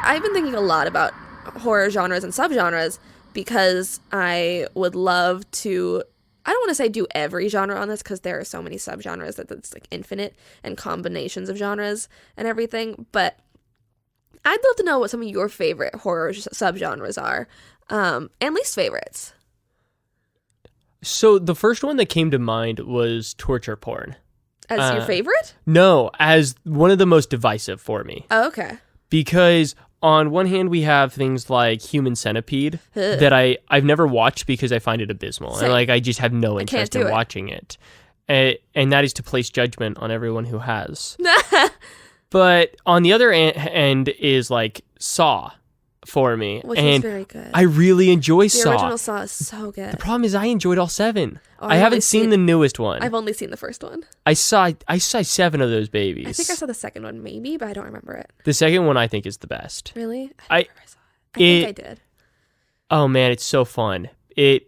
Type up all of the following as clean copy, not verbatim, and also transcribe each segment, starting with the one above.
I've been thinking a lot about horror genres and subgenres because I would love to, I don't want to say do every genre on this because there are so many subgenres that it's like infinite and combinations of genres and everything, but I'd love to know what some of your favorite horror subgenres are, and least favorites. So the first one that came to mind was torture porn. As your favorite? No, as one of the most divisive for me. Oh, okay. Because on one hand, we have things like Human Centipede that I've never watched because I find it abysmal. Same. And I just have no interest in watching it. And that is to place judgment on everyone who has. But on the other end is like Saw for me. Which is very good. I really enjoy Saw. The original Saw is so good. The problem is I enjoyed all 7. Oh, I haven't seen the newest one. I've only seen the first one. I saw 7 of those babies. I think I saw the second one maybe, but I don't remember it. The second one I think is the best. Really? I think I did. Oh man, it's so fun. Does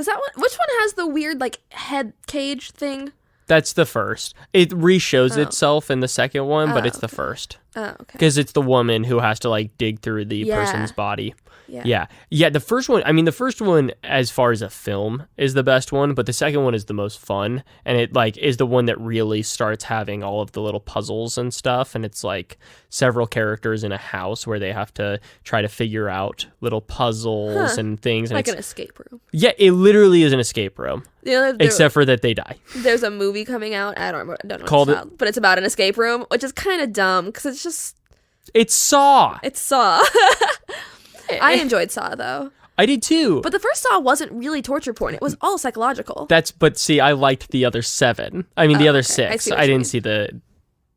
that one? Which one has the weird like head cage thing? That's the first. It re-shows itself in the second one, but it's the first. Oh, okay. Because it's the woman who has to like dig through the person's body. Yeah. The first one, as far as a film, is the best one, but the second one is the most fun, and it like is the one that really starts having all of the little puzzles and stuff, and it's like several characters in a house where they have to try to figure out little puzzles and things. And like an escape room. Yeah, it literally is an escape room. Except for that they die. There's a movie coming out. I don't know what called it's called, but it's about an escape room, which is kind of dumb because it's Saw. It's Saw. I enjoyed Saw though. I did too. But the first Saw wasn't really torture porn. It was all psychological. But see, I liked the other 7. I mean, the other 6. I didn't see the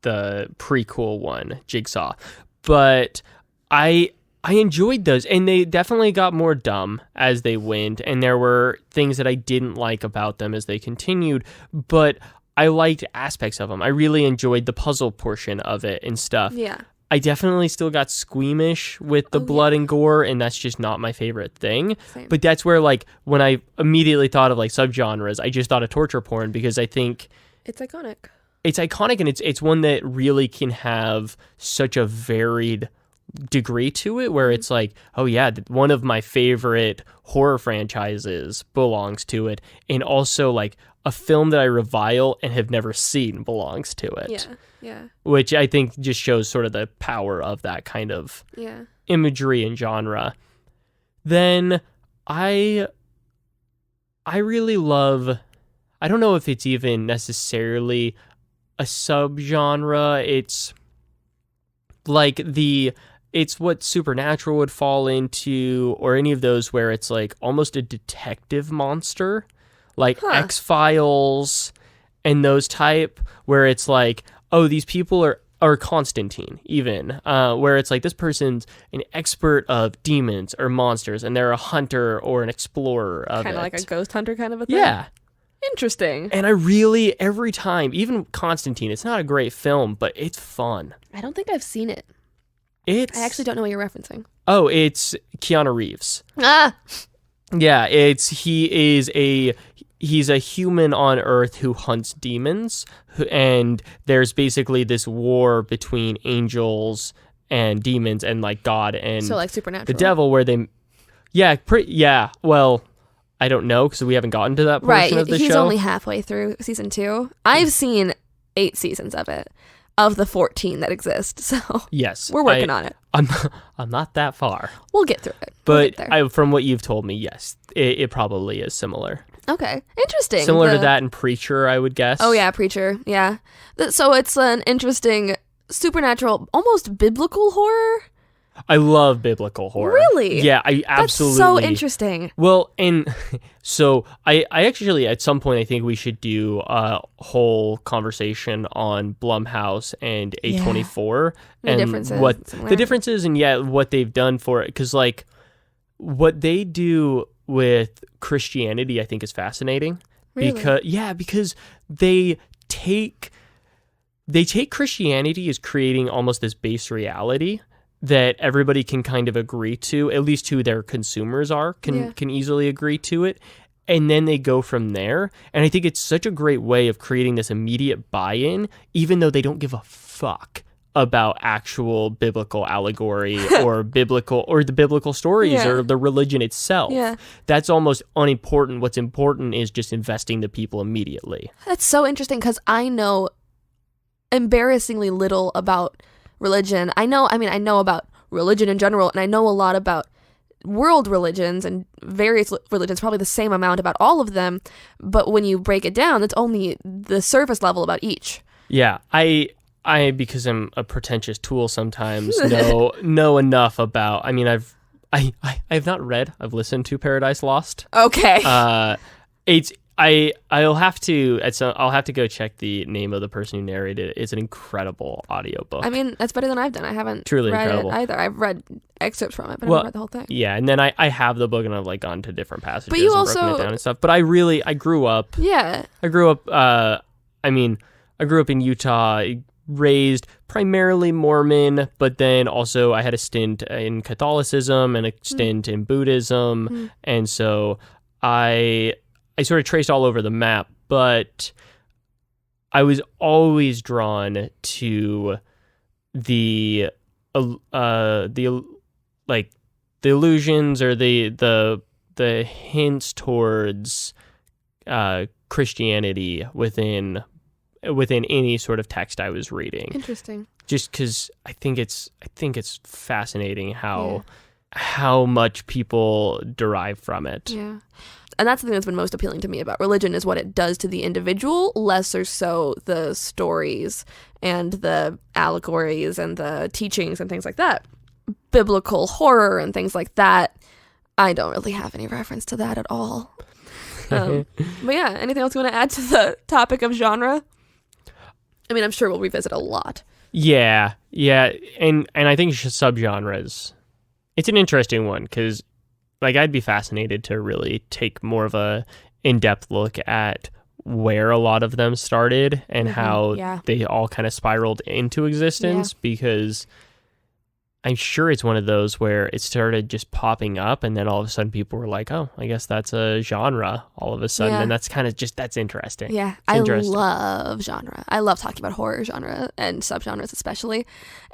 prequel one, Jigsaw. But I enjoyed those, and they definitely got more dumb as they went, and there were things that I didn't like about them as they continued, but I liked aspects of them. I really enjoyed the puzzle portion of it and stuff. Yeah. I definitely still got squeamish with the blood and gore, and that's just not my favorite thing. Same. But that's where, like, when I immediately thought of, like, subgenres, I just thought of torture porn because I think... It's iconic. It's iconic, and it's one that really can have such a varied degree to it, where it's like, oh yeah, one of my favorite horror franchises belongs to it, and also, like, a film that I revile and have never seen belongs to it. Yeah. Which I think just shows sort of the power of that kind of imagery and genre. Then I really love, I don't know if it's even necessarily a subgenre. It's like it's what Supernatural would fall into, or any of those where it's like almost a detective monster, like X-Files and those type, where it's like, oh, these people or Constantine even, where it's like this person's an expert of demons or monsters, and they're a hunter or an explorer of it. Kind of like a ghost hunter kind of a thing? Yeah. Interesting. And I really, every time, even Constantine, it's not a great film, but it's fun. I don't think I've seen it. I actually don't know what you're referencing. Oh, it's Keanu Reeves. Ah! Yeah, he's a human on Earth who hunts demons, and there's basically this war between angels and demons and like God and so like Supernatural, the devil, where they, well, I don't know because we haven't gotten to that portion of the show. He's only halfway through season 2. I've seen 8 seasons of it, of the 14 that exist. So yes, we're working on it. I'm not that far. We'll get through it. But from what you've told me, yes, it probably is similar. Okay, interesting. Similar to that in Preacher, I would guess. Oh yeah, Preacher. Yeah. So it's an interesting supernatural, almost biblical horror. I love biblical horror. Really? Yeah, I absolutely. That's so interesting. Well, and so I actually, at some point, I think we should do a whole conversation on Blumhouse and A24 and the differences and what they've done for it. Because like what they do with Christianity, I think is fascinating. Really? Because they take Christianity as creating almost this base reality that everybody can kind of agree to, at least who their consumers are, can easily agree to it. And then they go from there. And I think it's such a great way of creating this immediate buy-in, even though they don't give a fuck about actual biblical allegory or the biblical stories or the religion itself. Yeah. That's almost unimportant. What's important is just investing the people immediately. That's so interesting because I know embarrassingly little about religion. I know about religion in general, and I know a lot about world religions and various religions, probably the same amount about all of them, but when you break it down, it's only the surface level about each. Yeah, I because I'm a pretentious tool sometimes know enough about. I mean, I've not read. I've listened to Paradise Lost. Okay. I'll have to go check the name of the person who narrated it. It's an incredible audiobook. I mean, that's better than I've done. I haven't truly read incredible it either. I've read excerpts from it, but I haven't read the whole thing. Yeah, and then I have the book and I've like gone to different passages but you and also, broken it down and stuff. But I grew up. Yeah. I grew up I grew up in Utah, raised primarily Mormon, but then also I had a stint in Catholicism and a stint in Buddhism, and so I sort of traced all over the map, but I was always drawn to the allusions or the hints towards Christianity within any sort of text I was reading. Interesting. Just because I think it's fascinating how much people derive from it. Yeah. And that's the thing that's been most appealing to me about religion is what it does to the individual, less or so the stories and the allegories and the teachings and things like that. Biblical horror and things like that, I don't really have any reference to that at all. But yeah, anything else you want to add to the topic of genre? I mean, I'm sure we'll revisit a lot. Yeah, and I think subgenres. It's an interesting one because, like, I'd be fascinated to really take more of a in-depth look at where a lot of them started and how they all kind of spiraled into existence because I'm sure it's one of those where it started just popping up and then all of a sudden people were like, oh, I guess that's a genre all of a sudden. And that's kind of that's interesting. Yeah, I love genre. I love talking about horror genre and subgenres especially.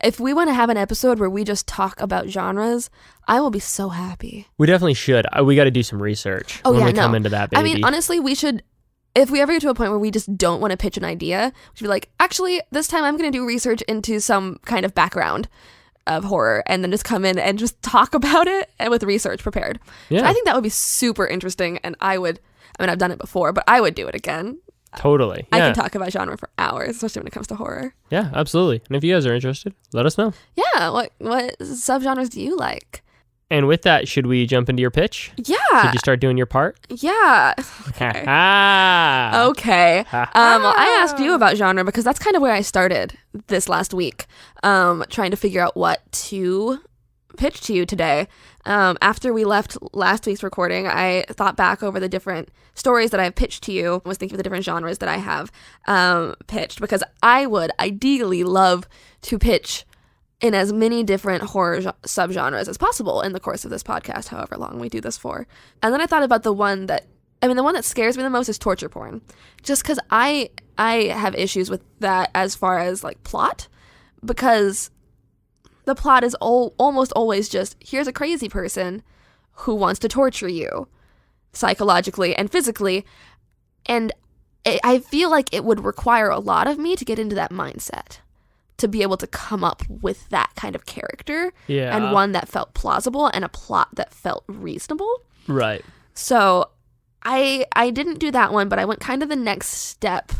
If we want to have an episode where we just talk about genres, I will be so happy. We definitely should. We got to do some research when we come into that, baby. I mean, honestly, we should... If we ever get to a point where we just don't want to pitch an idea, we should be like, actually, this time I'm going to do research into some kind of background of horror and then just come in and just talk about it and with research prepared. Yeah. So I think that would be super interesting and I've done it before, but I would do it again. Totally. I can talk about genre for hours, especially when it comes to horror. Yeah, absolutely. And if you guys are interested, let us know. Yeah. What subgenres do you like? And with that, should we jump into your pitch? Yeah. Should you start doing your part? Yeah. Okay. Okay. Well, I asked you about genre because that's kind of where I started this last week, trying to figure out what to pitch to you today. After we left last week's recording, I thought back over the different stories that I've pitched to you. I was thinking of the different genres that I have pitched because I would ideally love to pitch in as many different horror subgenres as possible in the course of this podcast, however long we do this for. And then I thought about the one that scares me the most is torture porn. Just because I have issues with that as far as like plot, because the plot is almost always just, here's a crazy person who wants to torture you psychologically and physically. And I feel like it would require a lot of me to get into that mindset, to be able to come up with that kind of character and one that felt plausible and a plot that felt reasonable. Right. So I didn't do that one, but I went kind of the next step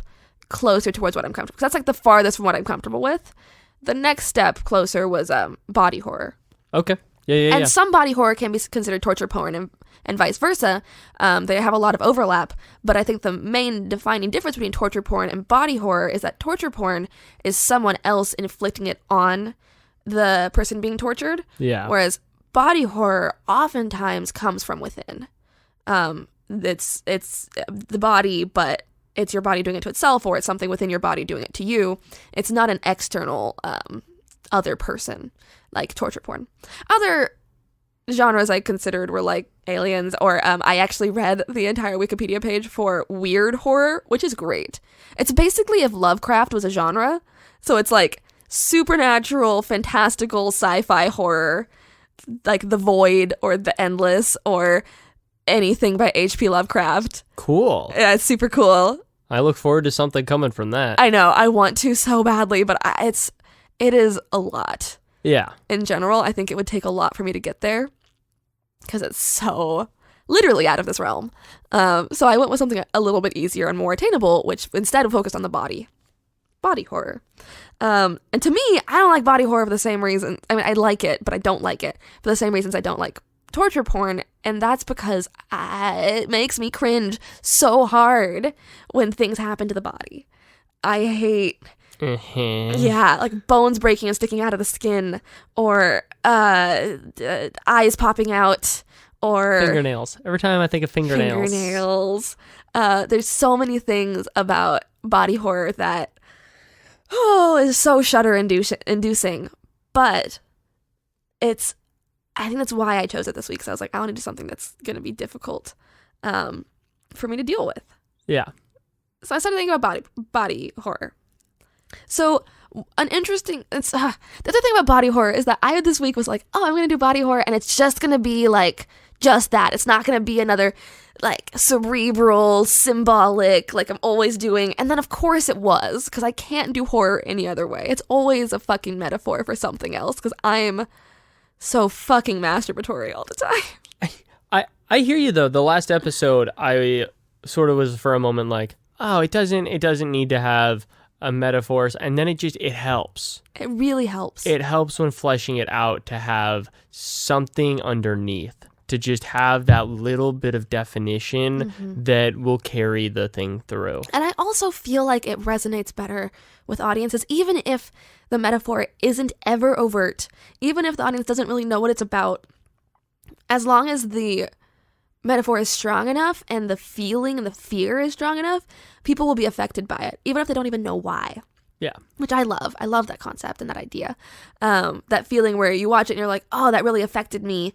closer towards what I'm comfortable with. That's like the farthest from what I'm comfortable with. The next step closer was body horror. Okay. Yeah. And some body horror can be considered torture porn and vice versa. They have a lot of overlap, but I think the main defining difference between torture porn and body horror is that torture porn is someone else inflicting it on the person being tortured. Yeah. Whereas body horror oftentimes comes from within. It's the body, but it's your body doing it to itself, or it's something within your body doing it to you. It's not an external other person like torture porn. Other genres I considered were like aliens, or I actually read the entire Wikipedia page for weird horror, which is great. It's basically if Lovecraft was a genre. So it's like supernatural, fantastical, sci-fi horror, like The Void or The Endless or anything by H.P. Lovecraft. Cool. Yeah, it's super cool. I look forward to something coming from that. I know. I want to so badly, but it is a lot. Yeah. In general, I think it would take a lot for me to get there because it's so literally out of this realm. So I went with something a little bit easier and more attainable, which instead focused on the body horror. And to me, I don't like body horror for the same reason. I mean, I like it, but I don't like it for the same reasons I don't like torture porn. And that's because it makes me cringe so hard when things happen to the body. I hate... Yeah, like bones breaking and sticking out of the skin, or eyes popping out, or fingernails. Every time I think of fingernails. There's so many things about body horror that is so shudder-inducing. But I think that's why I chose it this week. So I was like, I want to do something that's going to be difficult for me to deal with. Yeah. So I started thinking about body horror. So the other thing about body horror is that I this week was like, oh, I'm going to do body horror and it's just going to be like just that. It's not going to be another like cerebral, symbolic, like I'm always doing. And then of course it was, because I can't do horror any other way. It's always a fucking metaphor for something else because I'm so fucking masturbatory all the time. I hear you though. The last episode, I sort of was for a moment like, oh, it doesn't need to have a metaphors, and then it helps. It really helps. It helps when fleshing it out to have something underneath, to just have that little bit of definition that will carry the thing through. And I also feel like it resonates better with audiences, even if the metaphor isn't ever overt, even if the audience doesn't really know what it's about. As long as the metaphor is strong enough and the feeling and the fear is strong enough, people will be affected by it, even if they don't even know why. Yeah. Which I love. I love that concept and that idea. That feeling where you watch it and you're like, oh, that really affected me.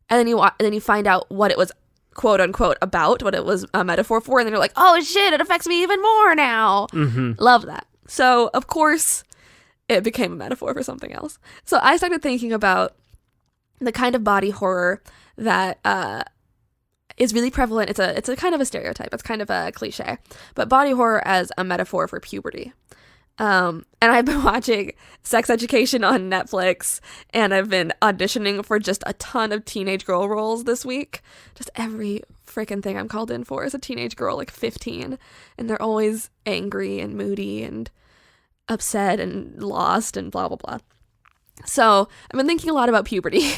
And then you find out what it was, quote unquote, about, what it was a metaphor for. And then you're like, oh shit, it affects me even more now. Love that. So of course it became a metaphor for something else. So I started thinking about the kind of body horror that, is really prevalent. It's a kind of a stereotype. It's kind of a cliche, but body horror as a metaphor for puberty. And I've been watching Sex Education on Netflix, and I've been auditioning for just a ton of teenage girl roles this week. Just every freaking thing I'm called in for is a teenage girl, like 15, and they're always angry and moody and upset and lost and blah, blah, blah. So I've been thinking a lot about puberty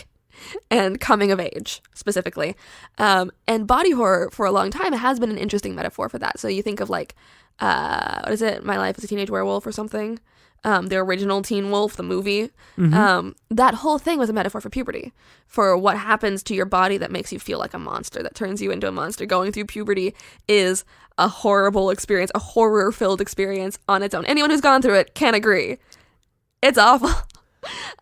and coming of age specifically. And body horror for a long time has been an interesting metaphor for that. So you think of like, what is it? My Life as a Teenage Werewolf or something. The original Teen Wolf, the movie. That whole thing was a metaphor for puberty, for what happens to your body that makes you feel like a monster, that turns you into a monster. Going through puberty is a horrible experience, a horror-filled experience on its own. Anyone who's gone through it can agree. It's awful.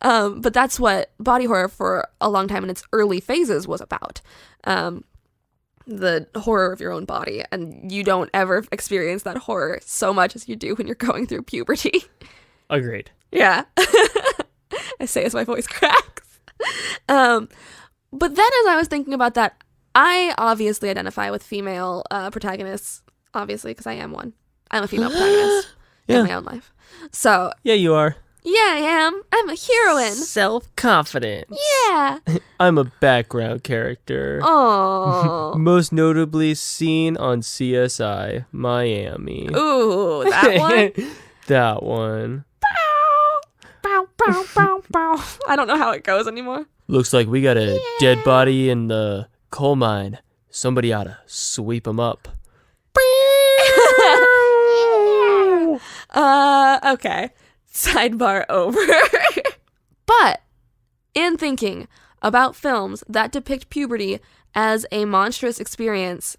But that's what body horror for a long time in its early phases was about. The horror of your own body. And you don't ever experience that horror so much as you do when you're going through puberty. Agreed. Yeah. I say as my voice cracks. But then as I was thinking about that, I obviously identify with female protagonists, obviously, because I am one. I'm a female protagonist in my own life. So yeah, you are. Yeah, I am. I'm a heroine. Self-confident. Yeah. I'm a background character. Oh. Most notably seen on CSI Miami. Ooh, that one? That one. Bow, bow, bow, bow. I don't know how it goes anymore. Looks like we got a dead body in the coal mine. Somebody ought to sweep him up. Okay. Sidebar over. But in thinking about films that depict puberty as a monstrous experience,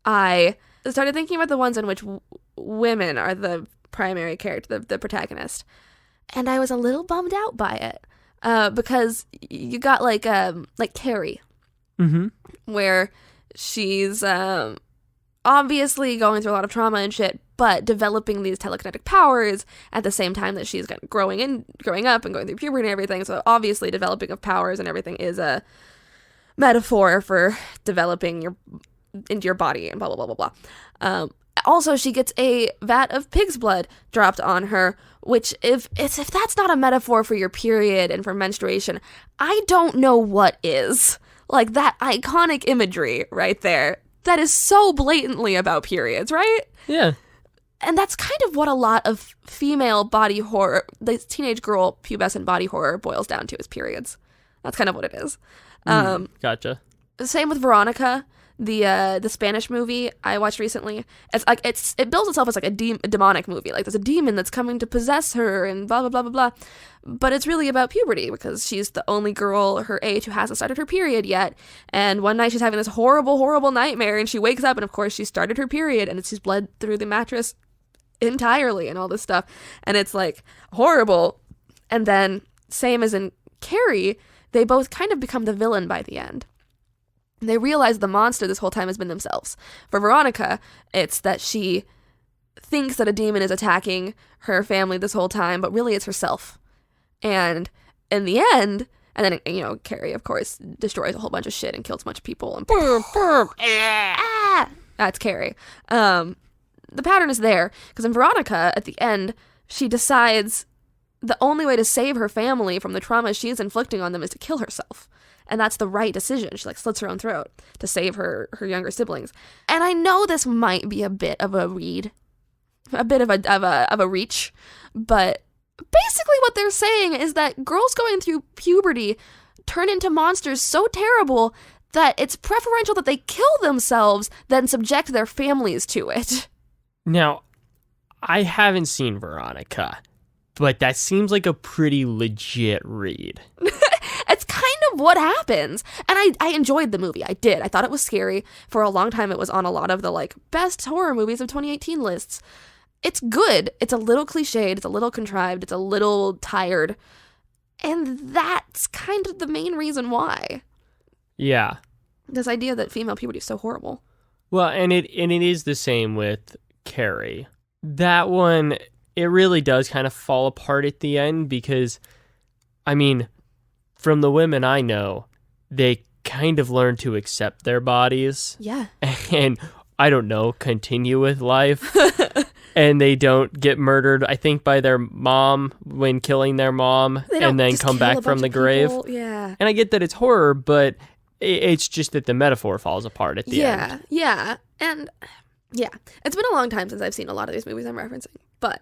I started thinking about the ones in which women are the primary character, the protagonist. And I was a little bummed out by it. Because you got like Carrie, where she's obviously going through a lot of trauma and shit, but developing these telekinetic powers at the same time that she's kind of growing up and going through puberty and everything. So obviously developing of powers and everything is a metaphor for developing into your body and blah, blah, blah, blah, blah. Also, she gets a vat of pig's blood dropped on her, which if that's not a metaphor for your period and for menstruation, I don't know what is. Like, that iconic imagery right there, that is so blatantly about periods, right? Yeah. And that's kind of what a lot of female body horror, the teenage girl pubescent body horror boils down to, is periods. That's kind of what it is. Gotcha. Same with Veronica, the Spanish movie I watched recently. It's like it bills itself as like a demonic movie. Like, there's a demon that's coming to possess her and blah blah blah blah blah. But it's really about puberty, because she's the only girl her age who hasn't started her period yet. And one night she's having this horrible, horrible nightmare, and she wakes up, and of course she started her period, and she's bled through the mattress entirely and all this stuff. And it's like horrible. And then, same as in Carrie, they both kind of become the villain by the end. They realize the monster this whole time has been themselves. For Veronica, it's that she thinks that a demon is attacking her family this whole time, but really it's herself. And in the end, and then, you know, Carrie, of course, destroys a whole bunch of shit and kills a bunch of people. And boom, boom, that's Carrie. The pattern is there, because in Veronica, at the end, she decides the only way to save her family from the trauma she is inflicting on them is to kill herself. And that's the right decision. She, like, slits her own throat to save her younger siblings. And I know this might be a bit of a read, a bit of a reach, but basically what they're saying is that girls going through puberty turn into monsters so terrible that it's preferential that they kill themselves than subject their families to it. Now, I haven't seen Veronica, but that seems like a pretty legit read. It's kind of what happens. And I enjoyed the movie. I did. I thought it was scary. For a long time, it was on a lot of the, like, best horror movies of 2018 lists. It's good. It's a little cliched. It's a little contrived. It's a little tired. And that's kind of the main reason why. Yeah. This idea that female puberty is so horrible. Well, and it is the same with Carrie. That one, it really does kind of fall apart at the end because, I mean, from the women I know, they kind of learn to accept their bodies. Yeah. And, I don't know, continue with life. And they don't get murdered, I think, by their mom when killing their mom and then come back from the grave. Yeah. And I get that it's horror, but it's just that the metaphor falls apart at the end. Yeah. And yeah, it's been a long time since I've seen a lot of these movies I'm referencing, but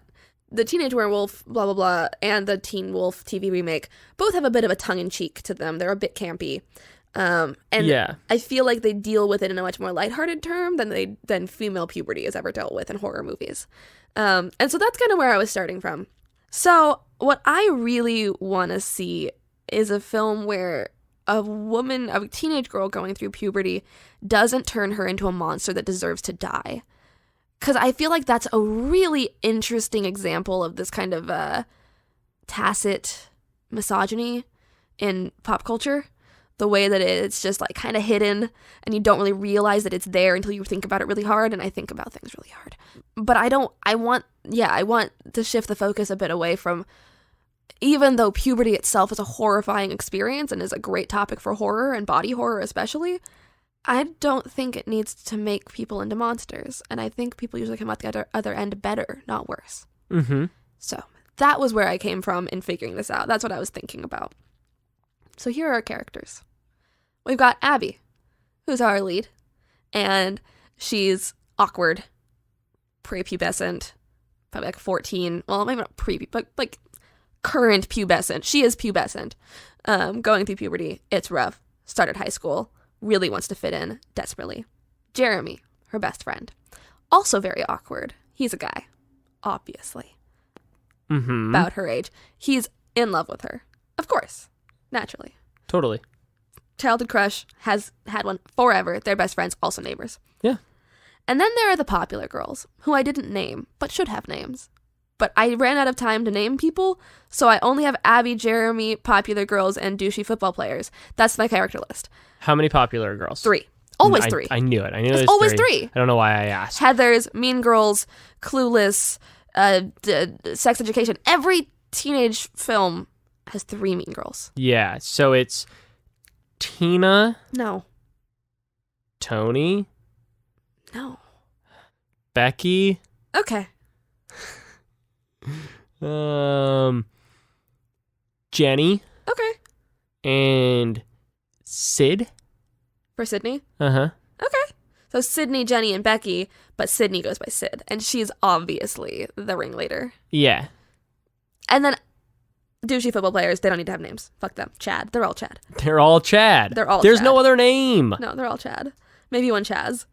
the Teenage Werewolf, blah, blah, blah, and the Teen Wolf TV remake both have a bit of a tongue-in-cheek to them. They're a bit campy. And yeah. I feel like they deal with it in a much more lighthearted term than female puberty is ever dealt with in horror movies. And so that's kind of where I was starting from. So what I really want to see is a film where a teenage girl going through puberty doesn't turn her into a monster that deserves to die. Because I feel like that's a really interesting example of this kind of tacit misogyny in pop culture. The way that it's just, like, kind of hidden and you don't really realize that it's there until you think about it really hard, and I think about things really hard. But I want to shift the focus a bit away from, even though puberty itself is a horrifying experience and is a great topic for horror and body horror especially, I don't think it needs to make people into monsters, and I think people usually come out the other end better, not worse. Mm-hmm. So that was where I came from in figuring this out. That's what I was thinking about. So here are our characters. We've got Abby, who's our lead, and she's awkward, prepubescent, probably like 14, well, maybe not but like current pubescent. She is pubescent, going through puberty. It's rough. Started high school, really wants to fit in desperately. Jeremy, her best friend, also very awkward. He's a guy, obviously, about her age. He's in love with her, of course, naturally. Totally. Childhood crush, has had one forever. They're best friends, also neighbors. Yeah. And then there are the popular girls, who I didn't name, but should have names. But I ran out of time to name people, so I only have Abby, Jeremy, popular girls, and douchey football players. That's my character list. How many popular girls? 3. Always three. I knew it. I knew it was always three. I don't know why I asked. Heathers, Mean Girls, Clueless, Sex Education. Every teenage film has 3 Mean Girls. Yeah, so it's Tina. No. Tony. No. Becky. Okay. Jenny. Okay. And Sid. For Sydney? Uh-huh. Okay. So Sydney, Jenny, and Becky, but Sydney goes by Sid, and she's obviously the ringleader. Yeah. And then douchey football players, they don't need to have names. Fuck them. Chad. They're all Chad. They're all Chad. There's Chad. no other name. No, they're all Chad. Maybe one Chaz.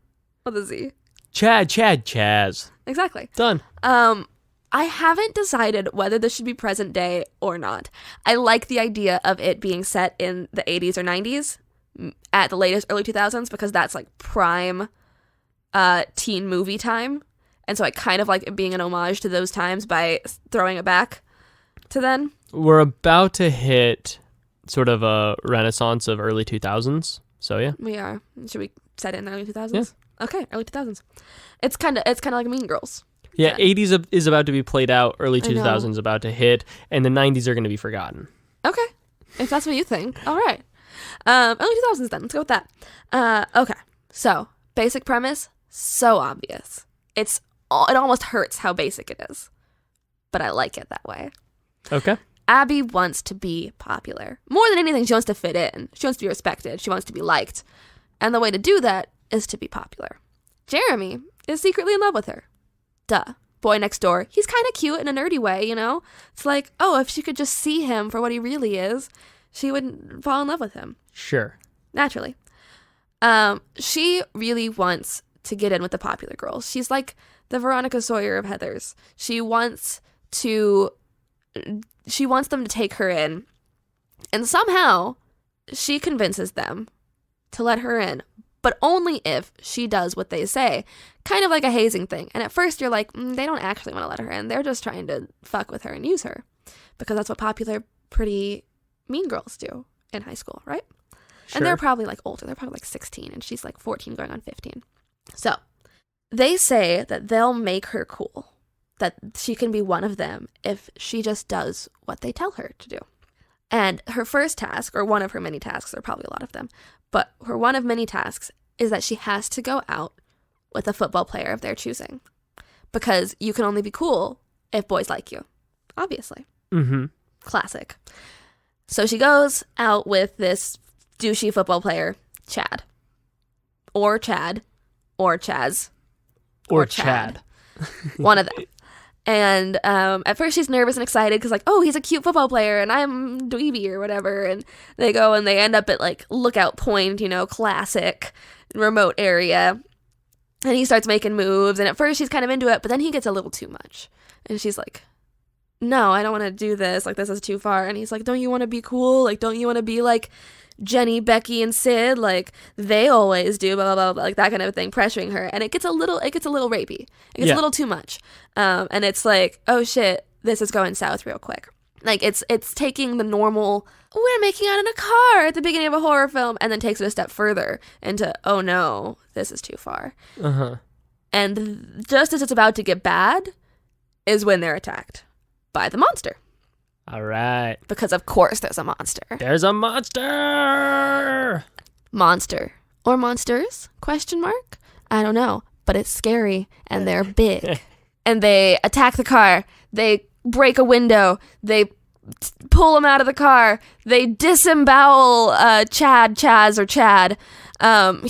With a Z. Chaz. Exactly. Done. I haven't decided whether this should be present day or not. I like the idea of it being set in the 80s or 90s, at the latest early 2000s, because that's like prime teen movie time. And so I kind of like it being an homage to those times by throwing it back to then. We're about to hit sort of a renaissance of early 2000s. So yeah. We are. Should we set it in the early 2000s? Yeah. Okay, early 2000s. It's kind of like Mean Girls. Yeah, 80s is about to be played out, early 2000s about to hit, and the 90s are going to be forgotten. Okay, if that's what you think. All right. Early 2000s then. Let's go with that. Okay, so basic premise, so obvious. It almost hurts how basic it is, but I like it that way. Okay. Abby wants to be popular. More than anything, she wants to fit in. She wants to be respected. She wants to be liked. And the way to do that is to be popular. Jeremy is secretly in love with her. Duh. Boy next door. He's kind of cute in a nerdy way, you know? It's like, oh, if she could just see him for what he really is, she would fall in love with him. Sure. Naturally. She really wants to get in with the popular girls. She's like the Veronica Sawyer of Heathers. She wants them to take her in, and somehow she convinces them to let her in, but only if she does what they say. Kind of like a hazing thing. And at first you're like, they don't actually want to let her in. They're just trying to fuck with her and use her. Because that's what popular, pretty mean girls do in high school, right? Sure. And they're probably like older. They're probably like 16 and she's like 14 going on 15. So they say that they'll make her cool. That she can be one of them if she just does what they tell her to do. And her first task, or one of her many tasks, there are probably a lot of them, but her one of many tasks is that she has to go out with a football player of their choosing. Because you can only be cool if boys like you. Obviously. Mm-hmm. Classic. So she goes out with this douchey football player, Chad. Or Chad. Or Chaz. Or Chad. One of them. And at first she's nervous and excited because, like, oh, he's a cute football player and I'm dweeby or whatever. And they go and they end up at, like, Lookout Point, you know, classic remote area. And he starts making moves. And at first she's kind of into it, but then he gets a little too much. And she's like, no, I don't want to do this. Like, this is too far. And he's like, don't you want to be cool? Like, don't you want to be like Jenny, Becky, and Sid? Like, they always do, blah, blah, blah, like that kind of thing, pressuring her. And it gets a little rapey. It gets a little too much. And it's like, oh shit, this is going south real quick. Like, it's taking the normal, we're making out in a car at the beginning of a horror film, and then takes it a step further into, oh no, this is too far. Uh-huh. And just as it's about to get bad is when they're attacked by the monster. All right. Because of course there's a monster. There's a monster! Monster. Or monsters? Question mark? I don't know. But it's scary, and they're big. And they attack the car. They break a window. They pull him out of the car. They disembowel Chaz.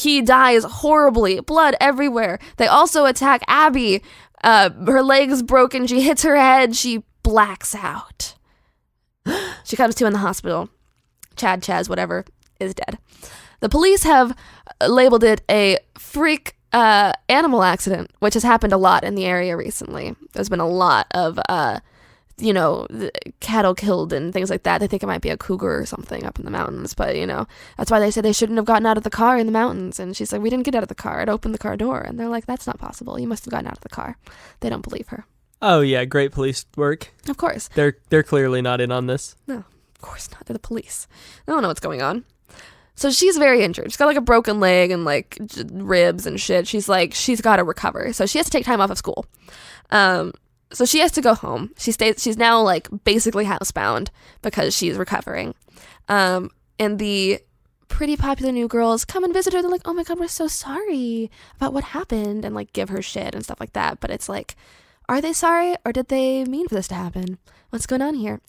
He dies horribly. Blood everywhere. They also attack Abby. Her leg's broken. She hits her head. She blacks out. She comes to in the hospital. Chaz, whatever, is dead. The police have labeled it a freak animal accident, which has happened a lot in the area recently. There's been a lot of, cattle killed and things like that. They think it might be a cougar or something up in the mountains, but, that's why they say they shouldn't have gotten out of the car in the mountains. And she's like, we didn't get out of the car. It opened the car door. And they're like, that's not possible. You must have gotten out of the car. They don't believe her. Oh, yeah, great police work. Of course. They're clearly not in on this. No, of course not. They're the police. They don't know what's going on. So she's very injured. She's got like a broken leg and like ribs and shit. She's got to recover. So she has to take time off of school. So she has to go home. She's now like basically housebound because she's recovering. And the pretty popular new girls come and visit her. They're like, oh my God, we're so sorry about what happened, and like give her shit and stuff like that. But it's like, are they sorry, or did they mean for this to happen? What's going on here?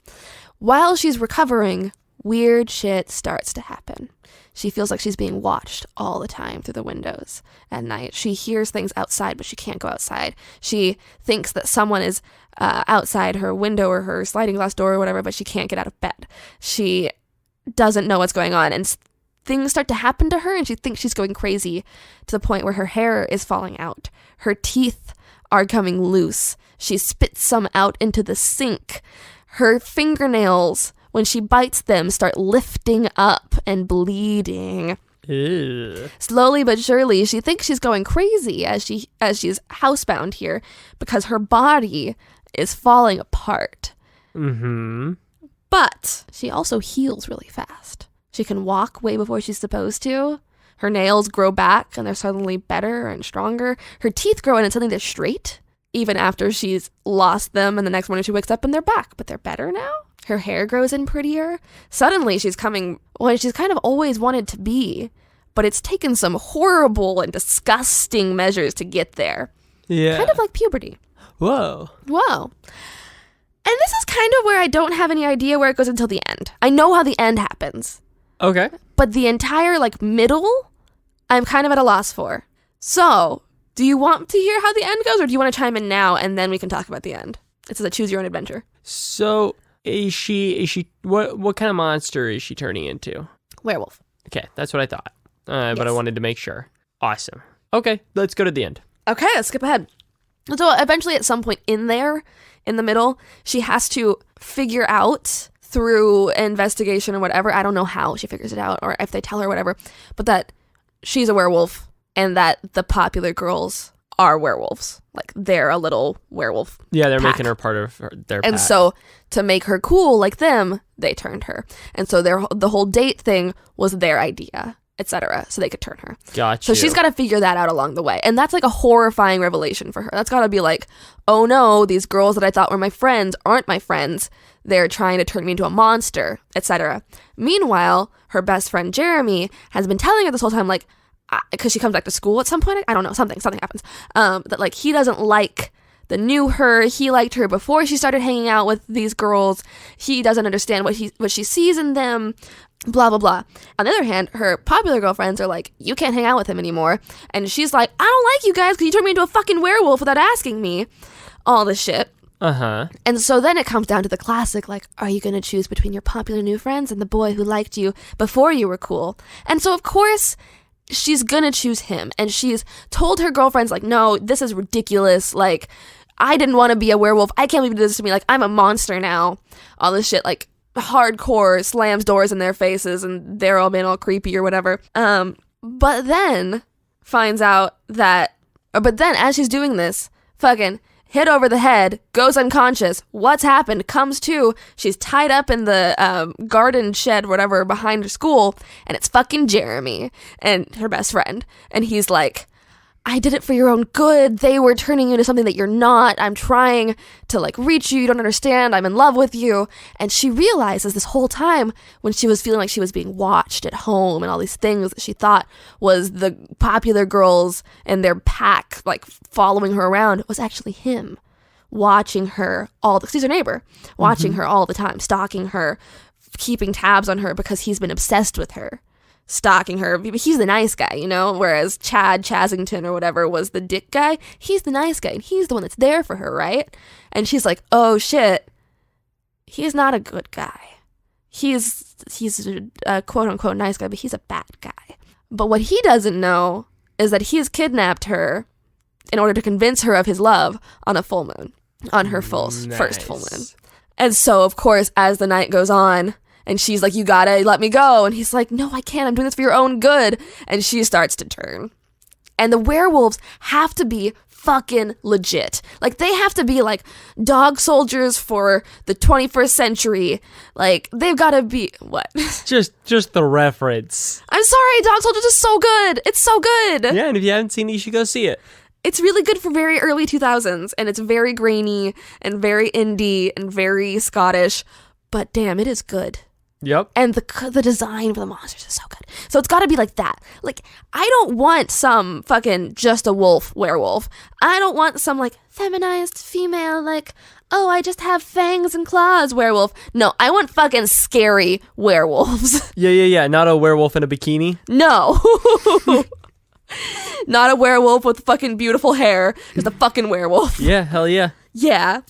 While she's recovering, weird shit starts to happen. She feels like she's being watched all the time through the windows at night. She hears things outside, but she can't go outside. She thinks that someone is outside her window or her sliding glass door or whatever, but she can't get out of bed. She doesn't know what's going on, and things start to happen to her, and she thinks she's going crazy to the point where her hair is falling out. Her teeth are coming loose. She spits some out into the sink. Her fingernails, when she bites them, start lifting up and bleeding. Ew. Slowly but surely, she thinks she's going crazy as she's housebound here because her body is falling apart. Mm-hmm. But she also heals really fast. She can walk way before she's supposed to. Her nails grow back and they're suddenly better and stronger. Her teeth grow in and suddenly they're straight, even after she's lost them, and the next morning she wakes up and they're back, but they're better now. Her hair grows in prettier. Suddenly she's coming when she's kind of always wanted to be, but it's taken some horrible and disgusting measures to get there. Yeah. Kind of like puberty. Whoa. And this is kind of where I don't have any idea where it goes until the end. I know how the end happens. Okay. But the entire, like, middle, I'm kind of at a loss for. So, do you want to hear how the end goes, or do you want to chime in now, and then we can talk about the end? It's a choose your own adventure. So, is she, what kind of monster is she turning into? Werewolf. Okay, that's what I thought. Yes. But I wanted to make sure. Awesome. Okay, let's go to the end. Okay, let's skip ahead. So, eventually, at some point in there, in the middle, she has to figure out through investigation or whatever, I don't know how she figures it out or if they tell her whatever, but that she's a werewolf and that the popular girls are werewolves. Like, they're a little werewolf Yeah, they're pack. making her part of their And pack. so to make her cool like them, they turned her. And so the whole date thing was their idea, etc. So they could turn her. Gotcha. So she's got to figure that out along the way. And that's like a horrifying revelation for her. That's got to be like, oh no, these girls that I thought were my friends aren't my friends. They're trying to turn me into a monster, etc. Meanwhile, her best friend Jeremy has been telling her this whole time, like, because she comes back to school at some point. I don't know, something happens. That like he doesn't like the new her. He liked her before she started hanging out with these girls. He doesn't understand what she sees in them. Blah, blah, blah. On the other hand, her popular girlfriends are like, you can't hang out with him anymore. And she's like, I don't like you guys because you turned me into a fucking werewolf without asking me. All this shit. Uh-huh. And so then it comes down to the classic, like, are you going to choose between your popular new friends and the boy who liked you before you were cool? And so, of course, she's going to choose him. And she's told her girlfriends, like, no, this is ridiculous. Like, I didn't want to be a werewolf. I can't believe you did this to me. Like, I'm a monster now. All this shit, like, hardcore slams doors in their faces and they're all being all creepy or whatever. But then finds out that, but then as she's doing this, fucking hit over the head, goes unconscious. What's happened? Comes to. She's tied up in the garden shed, whatever, behind her school, and it's fucking Jeremy and her best friend. And he's like, I did it for your own good. They were turning you into something that you're not. I'm trying to, like, reach you. You don't understand. I'm in love with you. And she realizes this whole time when she was feeling like she was being watched at home and all these things that she thought was the popular girls and their pack, like, following her around, was actually him watching her all the, 'cause he's her neighbor, watching her all the time, stalking her, keeping tabs on her because he's been obsessed with her. Stalking her. He's the nice guy, you know, whereas Chad Chasington or whatever was the dick guy. He's the nice guy and he's the one that's there for her, right? And she's like, oh shit, he's not a good guy. He's a quote unquote nice guy, but he's a bad guy. But what he doesn't know is that he's kidnapped her in order to convince her of his love on a full moon, on her first full moon. And so, of course, as the night goes on, and she's like, you gotta let me go. And he's like, no, I can't. I'm doing this for your own good. And she starts to turn. And the werewolves have to be fucking legit. Like, they have to be, like, dog soldiers for the 21st century. Like, they've got to be... What? Just the reference. I'm sorry, Dog Soldiers is so good. It's so good. Yeah, and if you haven't seen it, you should go see it. It's really good for very early 2000s, and it's very grainy and very indie and very Scottish, but damn, it is good. Yep. And the design for the monsters is so good. So it's got to be like that. Like, I don't want some fucking just a wolf werewolf. I don't want some, like, feminized female, like, oh, I just have fangs and claws werewolf. No, I want fucking scary werewolves. Yeah. Not a werewolf in a bikini. No. Not a werewolf with fucking beautiful hair. Just a fucking werewolf. Yeah, hell yeah. Yeah.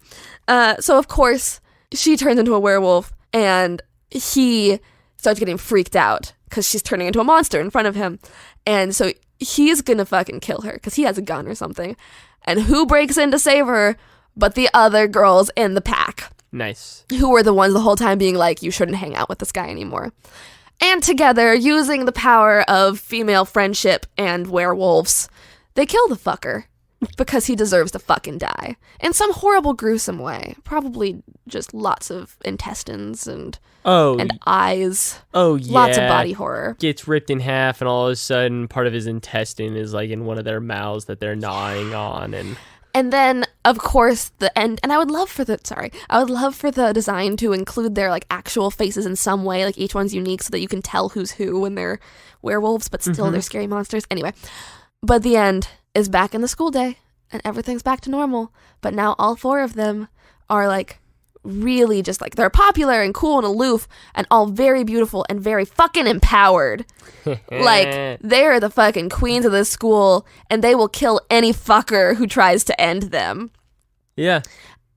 So, of course, she turns into a werewolf, and he starts getting freaked out because she's turning into a monster in front of him. And so he's gonna fucking kill her because he has a gun or something. And who breaks in to save her but the other girls in the pack? Nice. Who were the ones the whole time being like, you shouldn't hang out with this guy anymore. And together, using the power of female friendship and werewolves, they kill the fucker because he deserves to fucking die. In some horrible, gruesome way. Probably just lots of intestines and eyes. Oh, yeah. Lots of body horror. Gets ripped in half, and all of a sudden, part of his intestine is, like, in one of their mouths that they're gnawing on, And then, of course, the end. And I would love for the design to include their, like, actual faces in some way. Like, each one's unique so that you can tell who's who when they're werewolves, but still they're scary monsters. Anyway. But the end is back in the school day, and everything's back to normal. But now all 4 of them are, like, really just, like, they're popular and cool and aloof and all very beautiful and very fucking empowered. Like, they're the fucking queens of this school, and they will kill any fucker who tries to end them. Yeah.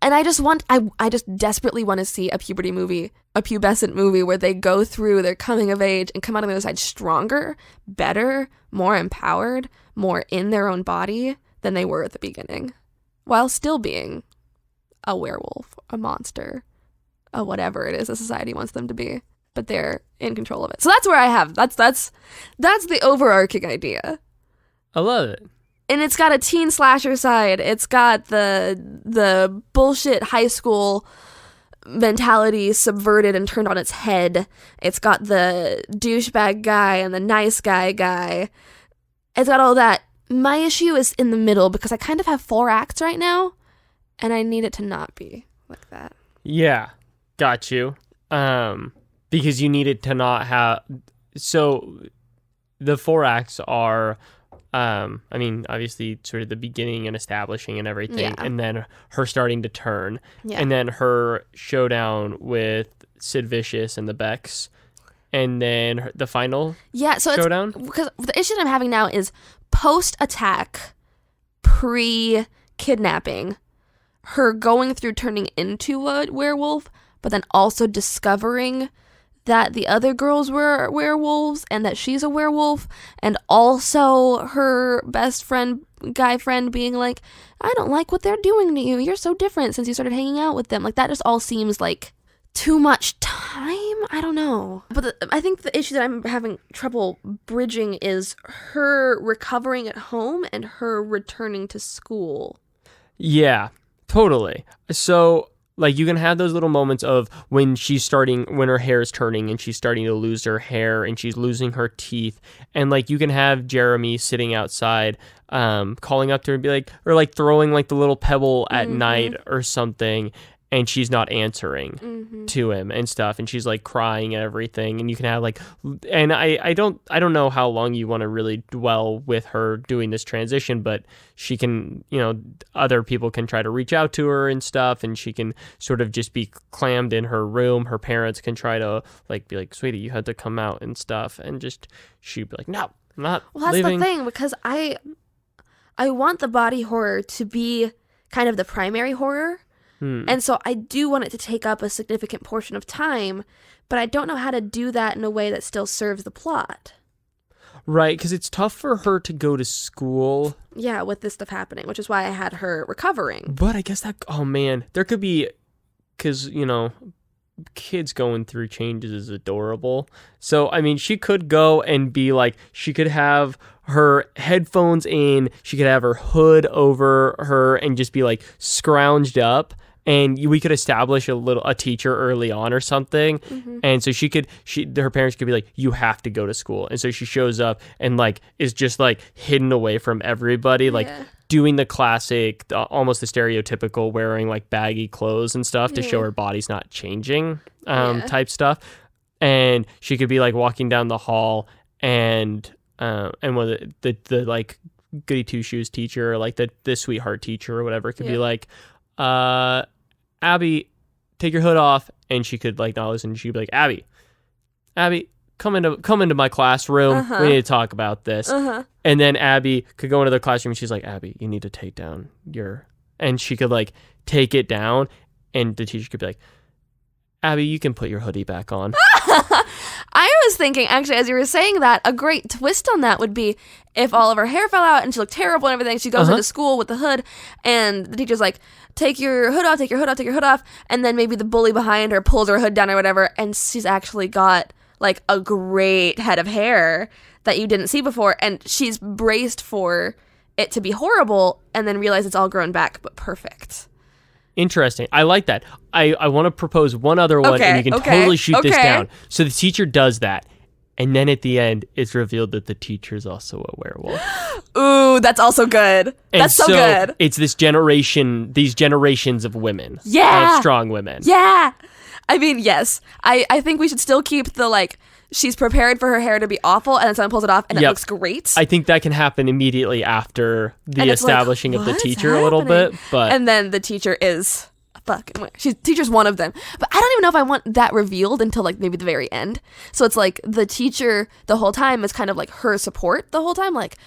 And I just desperately want to see a puberty movie, a pubescent movie where they go through their coming of age and come out on the other side stronger, better, more empowered, more in their own body than they were at the beginning, while still being a werewolf, a monster, a whatever it is that society wants them to be, but they're in control of it. So that's where I have, that's the overarching idea. I love it. And it's got a teen slasher side. It's got the bullshit high school mentality subverted and turned on its head. It's got the douchebag guy and the nice guy. It's got all that. My issue is in the middle because I kind of have 4 acts right now, and I need it to not be like that. Yeah, got you. Because you need it to not have... So, the 4 acts are... obviously sort of the beginning and establishing and everything, and then her starting to turn, and then her showdown with Sid Vicious and the Becks, and then the final showdown. Because the issue that I'm having now is post-attack, pre-kidnapping, her going through turning into a werewolf, but then also discovering that the other girls were werewolves and that she's a werewolf, and also her best friend, guy friend, being like, I don't like what they're doing to you. You're so different since you started hanging out with them. Like, that just all seems like too much time. I don't know. But I think the issue that I'm having trouble bridging is her recovering at home and her returning to school. Yeah, totally. So... like, you can have those little moments of when her hair is turning and she's starting to lose her hair and she's losing her teeth. And, like, you can have Jeremy sitting outside, calling up to her and be like, or, like, throwing, like, the little pebble at night or something, and she's not answering to him and stuff. And she's, like, crying and everything. And you can have, like, and I don't know how long you want to really dwell with her doing this transition, but she can, other people can try to reach out to her and stuff, and she can sort of just be clammed in her room. Her parents can try to, like, be like, sweetie, you had to come out and stuff. And just, she'd be like, no, I'm not leaving. That's the thing, because I want the body horror to be kind of the primary horror. And so I do want it to take up a significant portion of time, but I don't know how to do that in a way that still serves the plot. Right, because it's tough for her to go to school. Yeah, with this stuff happening, which is why I had her recovering. But I guess there could be, because, kids going through changes is adorable. So, I mean, she could go and be like, she could have her headphones in, she could have her hood over her and just be like scrounged up. And we could establish a teacher early on or something. Mm-hmm. And so her parents could be like, you have to go to school. And so she shows up and like, is just like hidden away from everybody. Like, doing the classic, almost the stereotypical wearing like baggy clothes and stuff to show her body's not changing type stuff. And she could be like walking down the hall and one of the like goody two shoes teacher or like the sweetheart teacher or whatever could be like, Abby, take your hood off. And she could like not listen. She'd be like, Abby, come into my classroom. We need to talk about this. And then Abby could go into the classroom and she's like, Abby, you need to take down and she could like take it down and the teacher could be like, Abby, you can put your hoodie back on. I was thinking, actually, as you were saying that, a great twist on that would be if all of her hair fell out and she looked terrible and everything, she goes into school with the hood and the teacher's like, take your hood off, take your hood off, take your hood off. And then maybe the bully behind her pulls her hood down or whatever and she's actually got like a great head of hair that you didn't see before, and she's braced for it to be horrible and then realize it's all grown back but perfect. Interesting. I like that. I want to propose one other one, and you can totally shoot this down. So the teacher does that, and then at the end it's revealed that the teacher's also a werewolf. Ooh, that's also good. And that's so good. It's these generations of women. Yeah. Of strong women. Yeah. I mean, yes. I think we should still keep the, like, she's prepared for her hair to be awful, and then someone pulls it off, and it looks great. I think that can happen immediately after the establishing of the teacher a little bit. And then the teacher is teacher's one of them. But I don't even know if I want that revealed until, like, maybe the very end. So it's like the teacher the whole time is kind of like her support the whole time, like,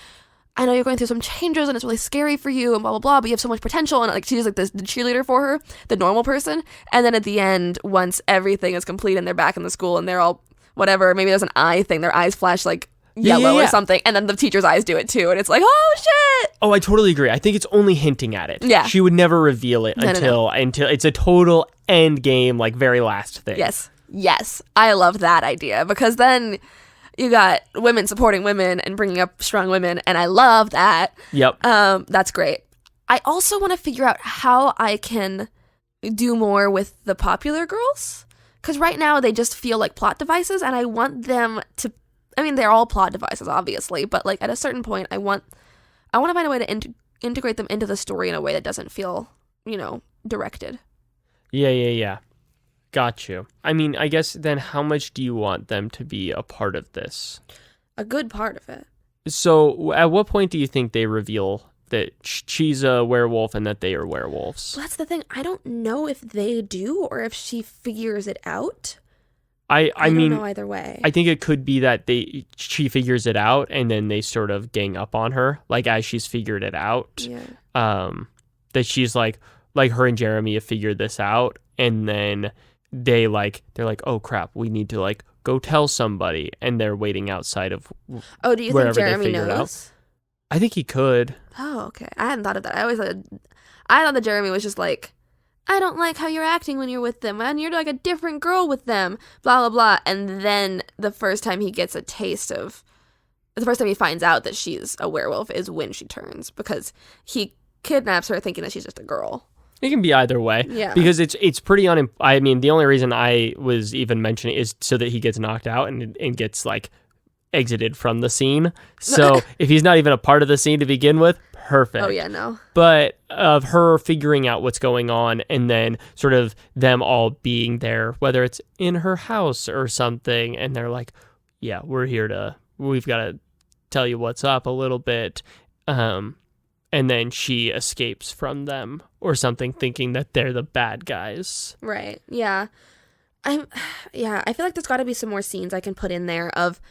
I know you're going through some changes and it's really scary for you and blah, blah, blah, but you have so much potential. And like she's like the cheerleader for her, the normal person. And then at the end, once everything is complete and they're back in the school and they're all whatever, maybe there's an eye thing, their eyes flash like yellow or something. And then the teacher's eyes do it too. And it's like, oh shit. Oh, I totally agree. I think it's only hinting at it. Yeah. She would never reveal it until it's a total end game, like very last thing. Yes. I love that idea because then you got women supporting women and bringing up strong women, and I love that. Yep. That's great. I also want to figure out how I can do more with the popular girls, because right now they just feel like plot devices, and I want them to. I mean, they're all plot devices, obviously, but like at a certain point, I want to find a way to integrate them into the story in a way that doesn't feel, directed. Yeah. Got you. I mean, I guess then how much do you want them to be a part of this? A good part of it. So at what point do you think they reveal that she's a werewolf and that they are werewolves? Well, that's the thing. I don't know if they do or if she figures it out. I mean, don't know either way. I think it could be that she figures it out and then they sort of gang up on her, like as she's figured it out. Yeah. That she's like her and Jeremy have figured this out, and then they're like, oh crap, we need to like go tell somebody, and they're waiting outside of do you think Jeremy knows? I think he could. Oh, okay. I hadn't thought of that. I thought that Jeremy was just like, I don't like how you're acting when you're with them, and you're like a different girl with them, blah blah blah. And then the first time he finds out that she's a werewolf is when she turns, because he kidnaps her thinking that she's just a girl. It can be either way. Yeah. Because it's pretty I mean, the only reason I was even mentioning is so that he gets knocked out and gets like exited from the scene. So if he's not even a part of the scene to begin with, perfect. Oh yeah, no. But of her figuring out what's going on and then sort of them all being there, whether it's in her house or something, and they're like, yeah, we've got to tell you what's up a little bit. And then she escapes from them or something, thinking that they're the bad guys. Right. Yeah. I feel like there's got to be some more scenes I can put in there of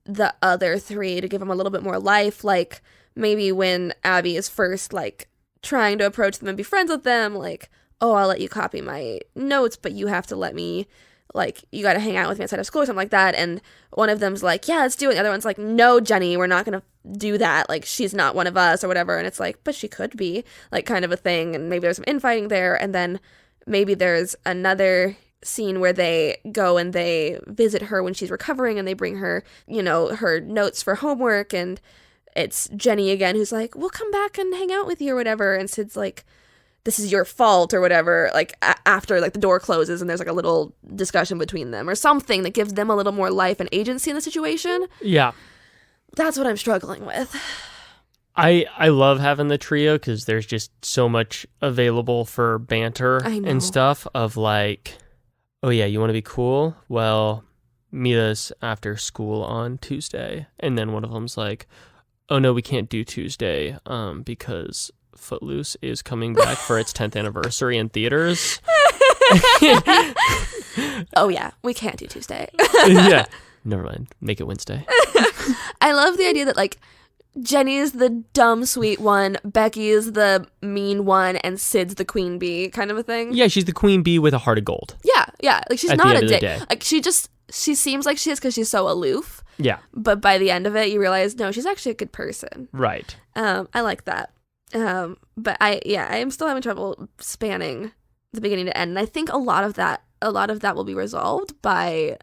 the other three to give them a little bit more life. Like maybe when Abby is first like trying to approach them and be friends with them, like, oh, I'll let you copy my notes, but you have to let me, like, you got to hang out with me outside of school or something like that. And one of them's like, yeah, let's do it. The other one's like, no, Jenny, we're not going to do that. Like, she's not one of us or whatever. And it's like, but she could be, like, kind of a thing. And maybe there's some infighting there. And then maybe there's another scene where they go and they visit her when she's recovering, and they bring her, her notes for homework, and it's Jenny again who's like, we'll come back and hang out with you or whatever, and Sid's like, this is your fault or whatever, like after like the door closes and there's like a little discussion between them or something that gives them a little more life and agency in the situation. Yeah. That's what I'm struggling with. I love having the trio because there's just so much available for banter and stuff of like, oh yeah, you want to be cool? Well, meet us after school on Tuesday. And then one of them's like, oh no, we can't do Tuesday because Footloose is coming back for its 10th anniversary in theaters. Oh yeah, we can't do Tuesday. Yeah, never mind. Make it Wednesday. I love the idea that like Jenny's the dumb sweet one, Becky's the mean one, and Sid's the queen bee kind of a thing. Yeah, she's the queen bee with a heart of gold. Yeah. Like she's not a dick. Like she seems like she is because she's so aloof. Yeah. But by the end of it, you realize no, she's actually a good person. Right. I like that. But I am still having trouble spanning the beginning to end, and I think a lot of that will be resolved by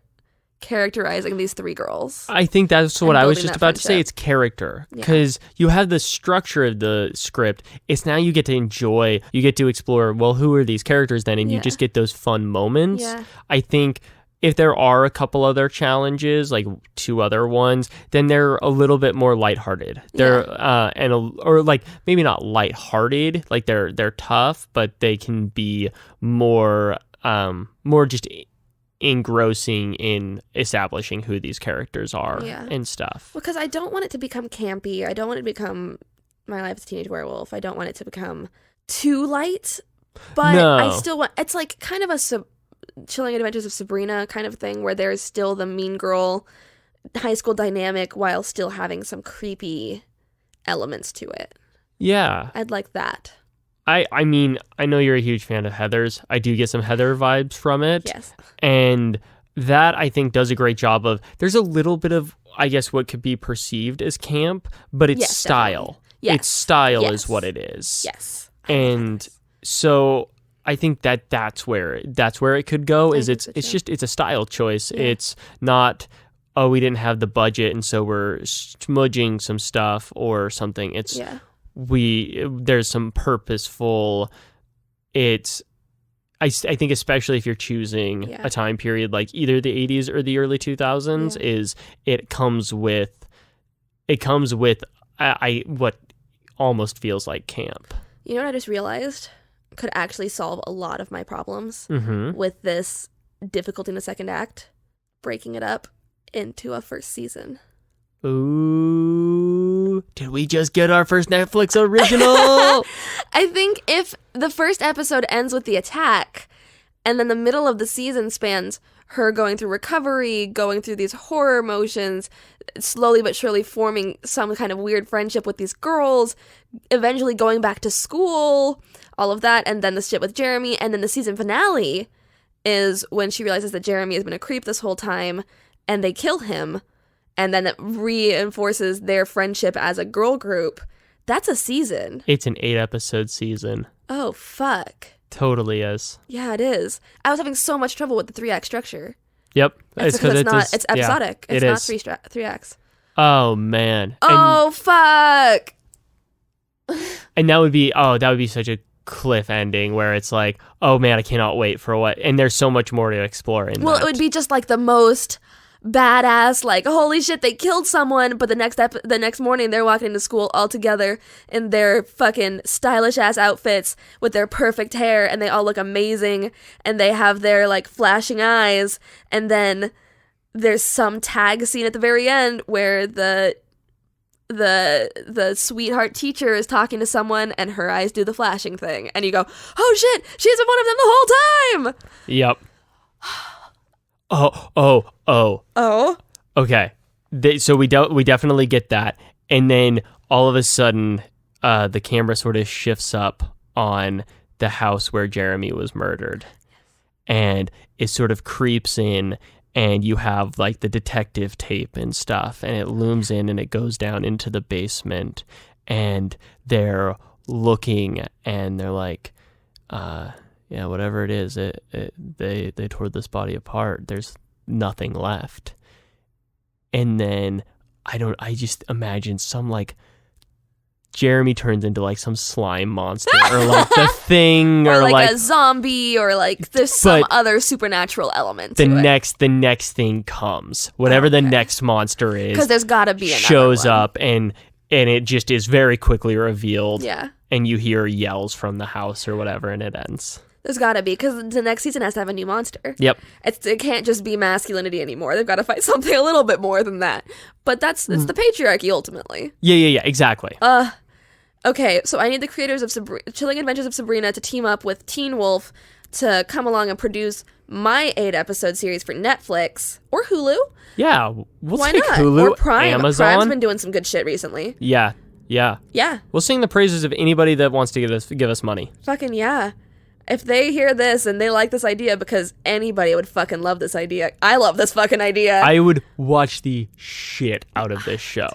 characterizing these three girls. I think that's what I was just about to say. It's character, because you have the structure of the script. It's now you get to enjoy, you get to explore, well, who are these characters then? And you just get those fun moments. Yeah. I think if there are a couple other challenges, like two other ones, then they're a little bit more lighthearted. They're or like maybe not lighthearted, like they're tough, but they can be more just engrossing in establishing who these characters are and stuff. Because I don't want it to become campy. I don't want it to become My Life as a Teenage Werewolf. I don't want it to become too light. But I still want, it's like kind of a Chilling Adventures of Sabrina kind of thing, where there's still the mean girl high school dynamic while still having some creepy elements to it. Yeah. I'd like that. I mean, I know you're a huge fan of Heather's. I do get some Heather vibes from it. Yes. And that, I think, does a great job of, there's a little bit of, I guess, what could be perceived as camp, but it's style. Yes. Its style is what it is. Yes. And so I think that's where it could go, is it's a style choice. Yeah. It's not, oh, we didn't have the budget and so we're smudging some stuff or something. It's there's some purposeful, I think especially if you're choosing a time period like either the 80s or the early 2000s, is it comes with what almost feels like camp. You know what I just realized could actually solve a lot of my problems with this difficulty in the second act? Breaking it up into a first season. Ooh, did we just get our first Netflix original? I think if the first episode ends with the attack, and then the middle of the season spans her going through recovery, going through these horror emotions, slowly but surely forming some kind of weird friendship with these girls, eventually going back to school, all of that, and then the shit with Jeremy, and then the season finale is when she realizes that Jeremy has been a creep this whole time, and they kill him, and then it reinforces their friendship as a girl group. That's a season. It's an 8-episode season. Oh, fuck. Totally is. Yeah, it is. I was having so much trouble with the 3-act structure. Yep. It's episodic. Yeah, it's not 3 acts. Oh, man. Fuck. And that would be such a cliff ending where it's like, oh man, I cannot wait for what, and there's so much more to explore in that. It would be just like the most badass, like, holy shit, they killed someone, but the next morning they're walking to school all together in their fucking stylish ass outfits with their perfect hair, and they all look amazing, and they have their like flashing eyes, and then there's some tag scene at the very end where the sweetheart teacher is talking to someone and her eyes do the flashing thing, and you go, oh shit, she's been one of them the whole time. Yep. Oh. Okay. So we definitely get that. And then all of a sudden, the camera sort of shifts up on the house where Jeremy was murdered. And it sort of creeps in, and you have like the detective tape and stuff, and it looms in and it goes down into the basement, and they're looking and they're like, yeah, whatever it is, they tore this body apart. There's nothing left. And then I just imagine some like Jeremy turns into like some slime monster or like the Thing or like a zombie or like there's some other supernatural element to it. The next thing comes. Whatever the next monster is. Because there's got to be another shows one. up and it just is very quickly revealed. Yeah. And you hear yells from the house or whatever and it ends. There's got to be, because the next season has to have a new monster. Yep. It can't just be masculinity anymore. They've got to fight something a little bit more than that. But it's the patriarchy ultimately. Yeah, exactly. Okay, so I need the creators of Chilling Adventures of Sabrina to team up with Teen Wolf to come along and produce my 8-episode series for Netflix or Hulu. Yeah, Why take not? Hulu, or Prime. Amazon. Prime's been doing some good shit recently. Yeah. We'll sing the praises of anybody that wants to give us money. Fucking yeah. If they hear this and they like this idea, because anybody would fucking love this idea. I love this fucking idea. I would watch the shit out of this show.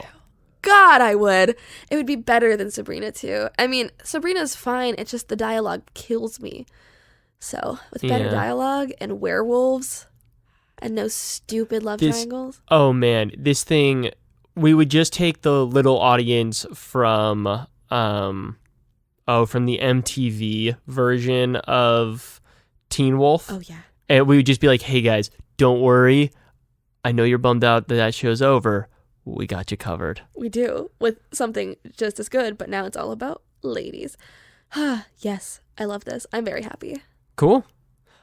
God, I would. It would be better than Sabrina too. I mean, Sabrina's fine. It's just the dialogue kills me. So, with better dialogue and werewolves and no stupid love triangles. Oh man, this thing, we would just take the little audience from the MTV version of Teen Wolf. Oh yeah. And we would just be like, "Hey guys, don't worry. I know you're bummed out that show's over. We got you covered." We do, with something just as good, but now it's all about ladies. Yes, I love this. I'm very happy. Cool.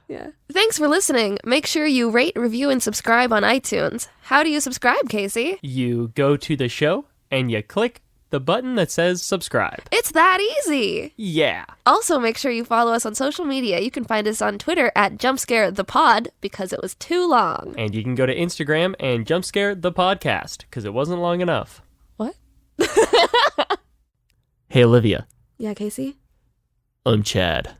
Yeah. Thanks for listening. Make sure you rate, review, and subscribe on iTunes. How do you subscribe, Casey? You go to the show and you click the button that says subscribe. It's that easy. Yeah. Also, make sure you follow us on social media. You can find us on Twitter at JumpscareThePod because it was too long. And you can go to Instagram and Jumpscare the Podcast because it wasn't long enough. What? Hey, Olivia. Yeah, Casey? I'm Chad.